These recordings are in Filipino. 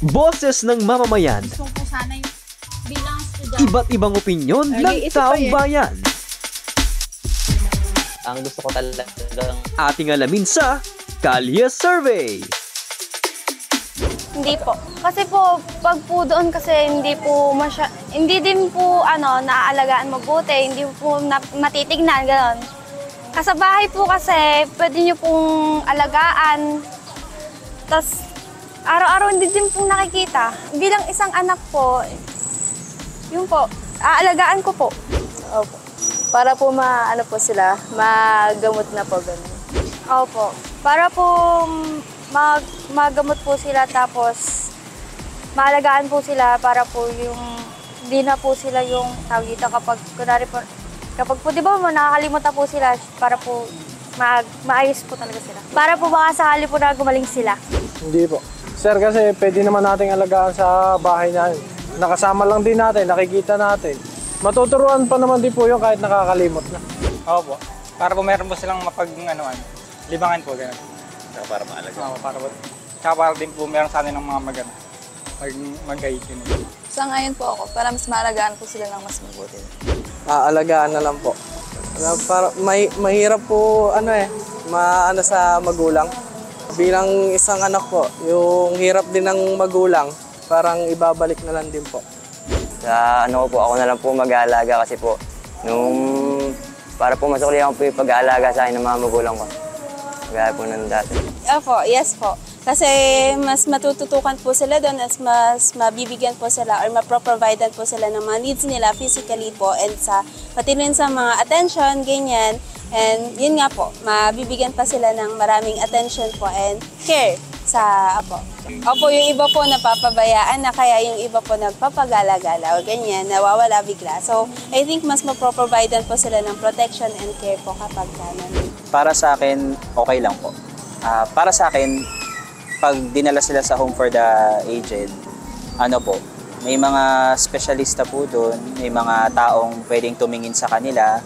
Boses ng mamamayan. Gusto ko sana yung bilang estudyante. Iba't ibang opinyon ng taong bayan. Ang gusto ko talagang Ating alamin sa Kalye Survey. Hindi po. Kasi po, pag po doon kasi hindi din po naaalagaan mabuti, hindi po matitignan, gano'n. Sa bahay po kasi, pwede nyo pong alagaan. Tapos, araw-araw hindi din pong nakikita. Bilang isang anak po, yun po, aalagaan ko po. Opo. Para po sila, magamot na po ganun. Opo. Para po magamot po sila tapos maalagaan po sila para po yung hindi na po sila yung tawag dito kapag po di ba nakakalimutan po sila para po maayos po talaga sila. Para po baka sakali po na gumaling sila. Hindi po. Sir, kasi pwede naman nating alagaan sa bahay natin. Nakasama lang din natin, nakikita natin. Matuturuan pa naman din po yung kahit nakakalimot na. Opo. Para po meron po silang libangan po, gano'n. para maalagaan. Oo, para din po meron sa atin ng mga mag-gaitin. Sa ngayon po ako, para mas maalagaan ko sila ng mas mabuti. Aalagaan na lang po. Para mahirap po sa magulang. Bilang isang anak po, yung hirap din ng magulang, parang ibabalik na lang din po. Sa ako na lang po mag-aalaga kasi po para po masukli ako po yung pag-aalaga sa akin ng mga magulang ko. Gaya po ng dati. Opo, yes po. Kasi mas matututukan po sila doon at mas mabibigyan po sila or maproprovidean po sila ng mga needs nila physically po and pati rin sa mga attention, ganyan. And yun nga po, mabibigyan pa sila ng maraming attention po and care sa apo. Opo, yung iba po napapabayaan na kaya yung iba po nagpapagala-gala o ganyan, nawawala bigla. So, I think mas maproprovidean po sila ng protection and care po kapag kanan. Para sa akin, okay lang po. Para sa akin, pag dinala sila sa home for the aged, may mga specialista po doon, may mga taong pwedeng tumingin sa kanila.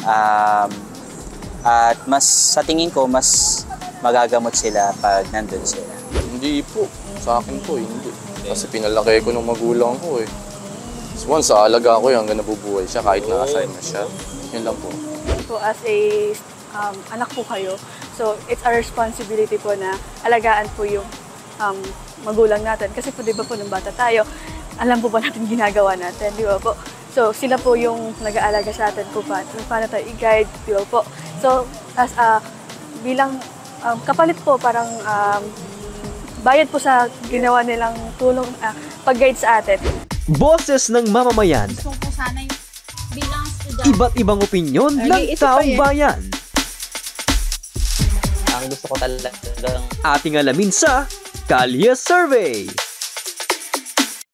At sa tingin ko, mas magagamot sila pag nandun sila. Hindi po. Sa akin po, hindi. Kasi pinalaki ko ng magulang ko eh. Once sa alaga ko hanggang nabubuhay siya kahit na-assign na siya. Yun lang po. So as a anak po kayo, so it's our responsibility po na alagaan po yung magulang natin. Kasi po di ba po nung bata tayo, alam po ba natin ginagawa natin, di ba po? So sila po yung nag-aalaga sa atin kung paano tayo i-guide, di ba po? So as bilang kapalit po parang bayad po sa ginawa nilang tulong pag-guide sa atin. Boses ng mamamayan. Gusto ko sana yung bilang estudyante. Iba't ibang opinyon ng taong bayan. Ang gusto ko talagang Ating alamin sa Kalye Survey.